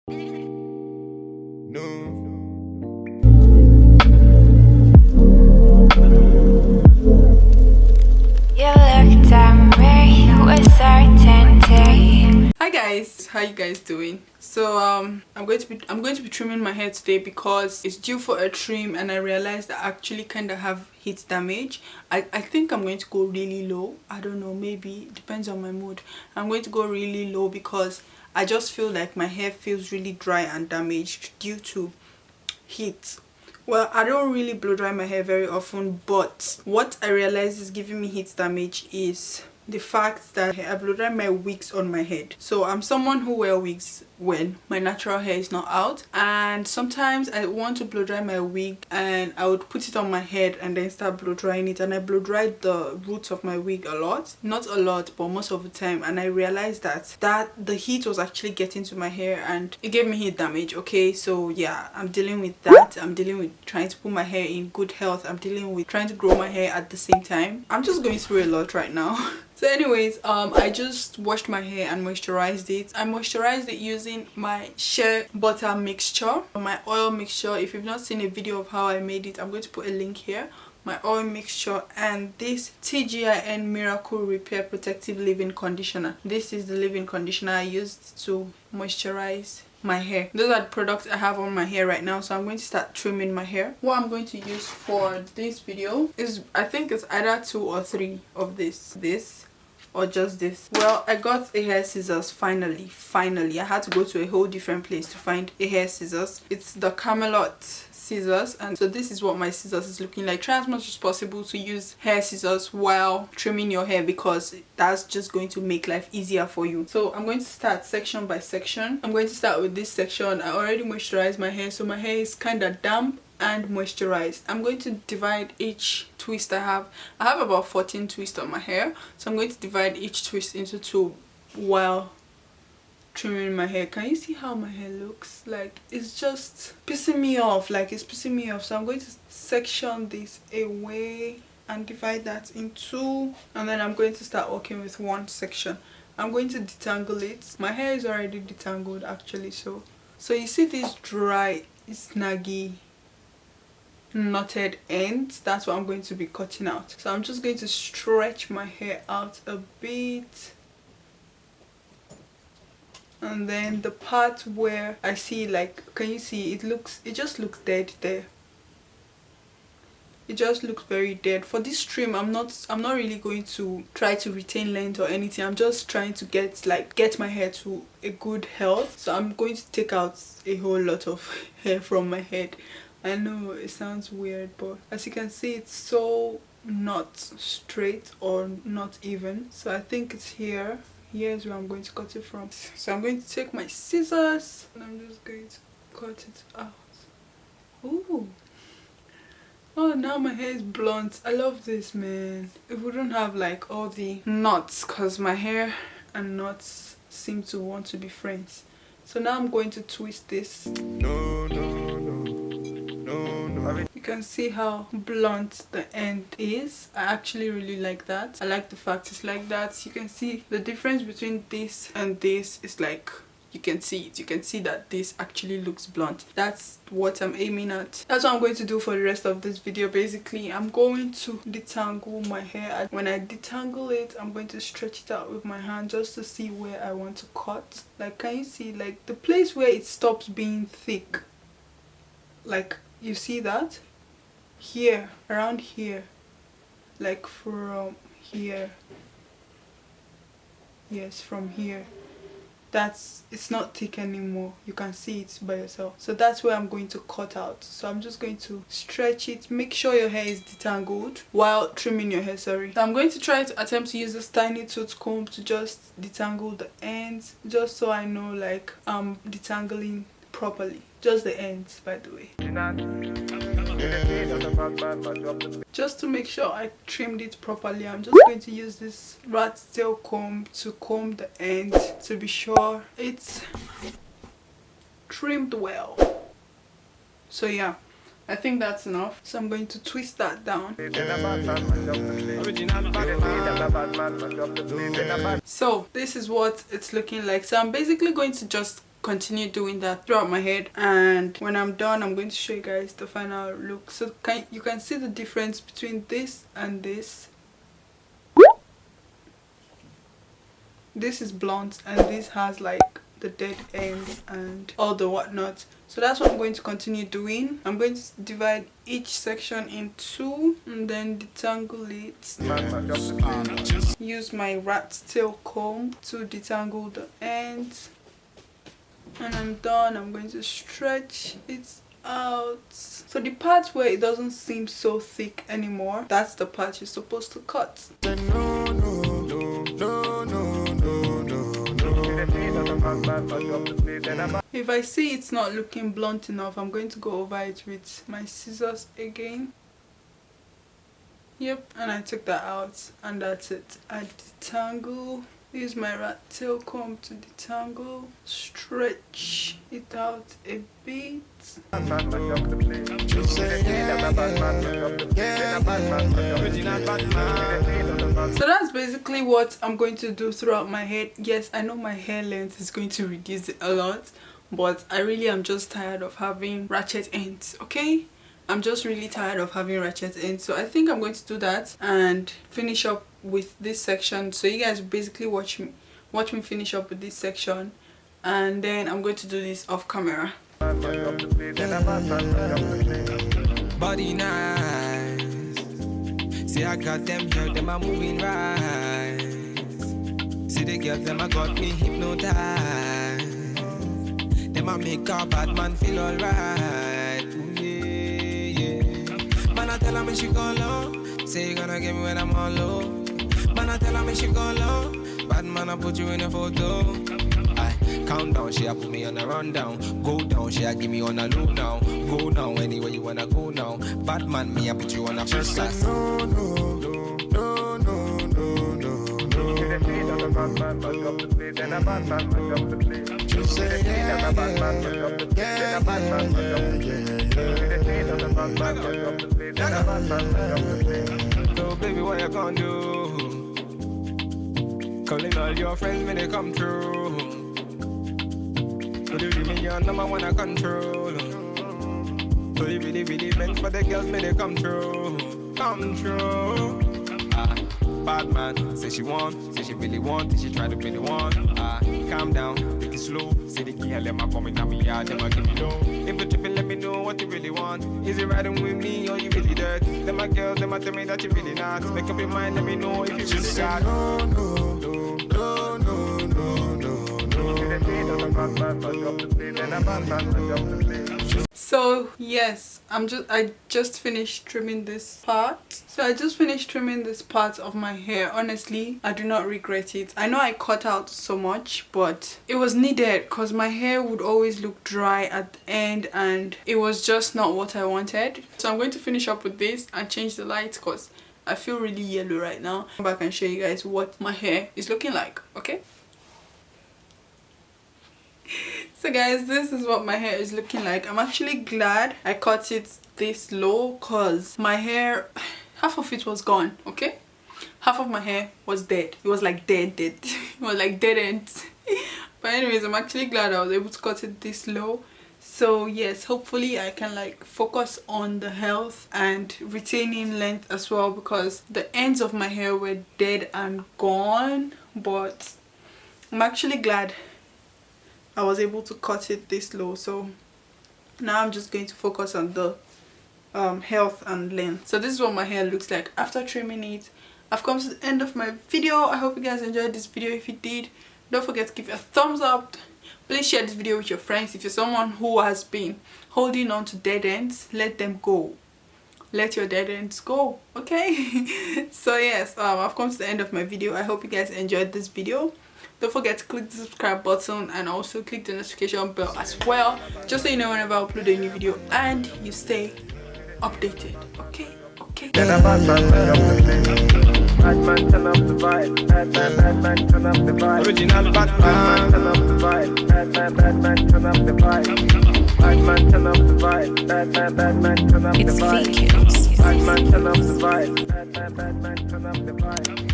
Hi guys, how you guys doing? So I'm going to be trimming my hair today because it's due for a trim, and I realized I actually kind of have heat damage. I think I'm going to go really low. I don't know, maybe it depends on my mood. I'm going to go really low because I just feel like my hair feels really dry and damaged due to heat. Well, I don't really blow dry my hair very often, but what I realized is giving me heat damage is the fact that I blow dry my wigs on my head. So I'm someone who wears wigs when my natural hair is not out, and sometimes I want to blow dry my wig and I would put it on my head and then start blow drying it, and I blow dry the roots of my wig a lot. Not a lot, but most of the time. And I realized that the heat was actually getting to my hair and it gave me heat damage. Okay, so yeah, I'm dealing with that. I'm dealing with trying to put my hair in good health. I'm dealing with trying to grow my hair at the same time. I'm just going through a lot right now. So anyways, I just washed my hair and moisturized it. I moisturized it using my shea butter mixture, my oil mixture. If you've not seen a video of how I made it, I'm going to put a link here. My oil mixture and this TGIN Miracle Repair Protective Leave-In Conditioner. This is the leave-in conditioner I used to moisturize my hair. Those are the products I have on my hair right now, so I'm going to start trimming my hair. What I'm going to use for this video is, I think it's either 2 or 3 of this or just this. Well, I got a hair scissors finally. I had to go to a whole different place to find a hair scissors. It's the Camelot scissors, and so this is what my scissors is looking like. Try as much as possible to use hair scissors while trimming your hair, because that's just going to make life easier for you. So I'm going to start section by section. I'm going to start with this section. I already moisturized my hair, so my hair is kind of damp and moisturized. I'm going to divide each twist I have about 14 twists on my hair, so I'm going to divide each twist into 2 while trimming my hair. Can you see how my hair looks? Like, it's just pissing me off. So I'm going to section this away and divide that in 2, and then I'm going to start working with one section. I'm going to detangle it. My hair is already detangled actually, so you see this dry, snaggy, knotted ends. That's what I'm going to be cutting out. So I'm just going to stretch my hair out a bit, and then the part where I see, like, can you see it just looks dead there. It just looks very dead. For this trim, I'm not really going to try to retain length or anything. I'm just trying to get my hair to a good health. So I'm going to take out a whole lot of hair from my head. I know it sounds weird, but as you can see, it's so not straight or not even. So I think it's here. Here's where I'm going to cut it from. So I'm going to take my scissors and I'm just going to cut it out. Ooh. Oh, now my hair is blunt. I love this, man. It wouldn't have like all the knots, because my hair and knots seem to want to be friends. So now I'm going to twist this. You can see how blunt the end is. I actually really like that. I like the fact it's like that. You can see the difference between this and this is like, you can see it. You can see that this actually looks blunt. That's what I'm aiming at. That's what I'm going to do for the rest of this video. Basically, I'm going to detangle my hair. When I detangle it, I'm going to stretch it out with my hand just to see where I want to cut. Like, can you see, like, the place where it stops being thick? Like, you see that? Here, around here. Like from here. Yes, from here. It's not thick anymore. You can see it by yourself. So that's where I'm going to cut out. So I'm just going to stretch it. Make sure your hair is detangled while trimming your hair, sorry. So I'm going to try to attempt to use this tiny tooth comb to just detangle the ends, just so I know, like, I'm detangling properly. Just the ends, by the way. Just to make sure I trimmed it properly, I'm just going to use this rat tail comb to comb the ends to be sure it's trimmed well. So yeah, I think that's enough. So I'm going to twist that down. So this is what it's looking like. So I'm basically going to just continue doing that throughout my head, and when I'm done I'm going to show you guys the final look. So you can see the difference between this and this. This is blunt and this has like the dead ends and all the whatnot. So that's what I'm going to continue doing. I'm going to divide each section in two and then detangle it. Use my rat's tail comb to detangle the ends. And I'm done. I'm going to stretch it out. So the part where it doesn't seem so thick anymore, that's the part you're supposed to cut. If I see it's not looking blunt enough, I'm going to go over it with my scissors again. Yep, and I took that out, and that's it. I detangle. Use my rat tail comb to detangle, stretch it out a bit. So that's basically what I'm going to do throughout my head. Yes, I know my hair length is going to reduce it a lot, but I really am just tired of having ratchet ends, okay? I'm just really tired of having ratchet ends. So I think I'm going to do that and finish up with this section. So you guys basically watch me finish up with this section, and then I'm going to do this off camera. Body nice. See I got them here, them are moving right. See the girls, them I got me hypnotized. Them I make a bad man feel alright. Man, I tell her when she go low. Say you gonna get me when I'm on low. Man, I tell her when she go low. Bad man, I put you in a photo. I count down, she a put me on a rundown. Go down, she a give me on a low now. Go now, anywhere you wanna go now. Bad man, me I put you on a first class. So baby, what you gonna do? Calling all your friends when they come through. So you give me your number one I control. So you really meant for the girls when they come through. Come through. Bad man, say she want, say she really want, say she try to really want. Calm down, take it slow. Say the girl, let me come in on me yard, let me give me low. If you tripping, let me know what you really want. Is it riding with me or you really dirt? Let my girls, let me tell me that you really not. Make up your mind, let me know if you really got. So yes, I just finished trimming this part. So I just finished trimming this part of my hair. Honestly, I do not regret it. I know I cut out so much, but it was needed because my hair would always look dry at the end and it was just not what I wanted. So I'm going to finish up with this and change the lights because I feel really yellow right now. Come back and show you guys what my hair is looking like, okay? So guys, this is what my hair is looking like. I'm actually glad I cut it this low because my hair, half of it was gone, okay? Half of my hair was dead. It was like dead. It was like dead ends. But anyways, I'm actually glad I was able to cut it this low. So yes, hopefully I can like focus on the health and retaining length as well, because the ends of my hair were dead and gone. But I'm actually glad I was able to cut it this low. So now I'm just going to focus on the health and length. So this is what my hair looks like after trimming it. I've come to the end of my video. I hope you guys enjoyed this video. If you did, don't forget to give it a thumbs up. Please share this video with your friends. If you're someone who has been holding on to dead ends, let them go. Let your dead ends go, okay? So yes, I've come to the end of my video. I hope you guys enjoyed this video. Don't forget to click the subscribe button and also click the notification bell as well, just so you know whenever I upload a new video and you stay updated, okay? Okay. Bad man, turn up the vibe. Bad man, turn up the vibe. Original bad man, turn up the vibe. Bad man, turn up the vibe. Bad man, turn up the vibe. Bad man, turn up the vibe. It's fake. Bad man, turn up the vibe. Bad man, turn up the vibe.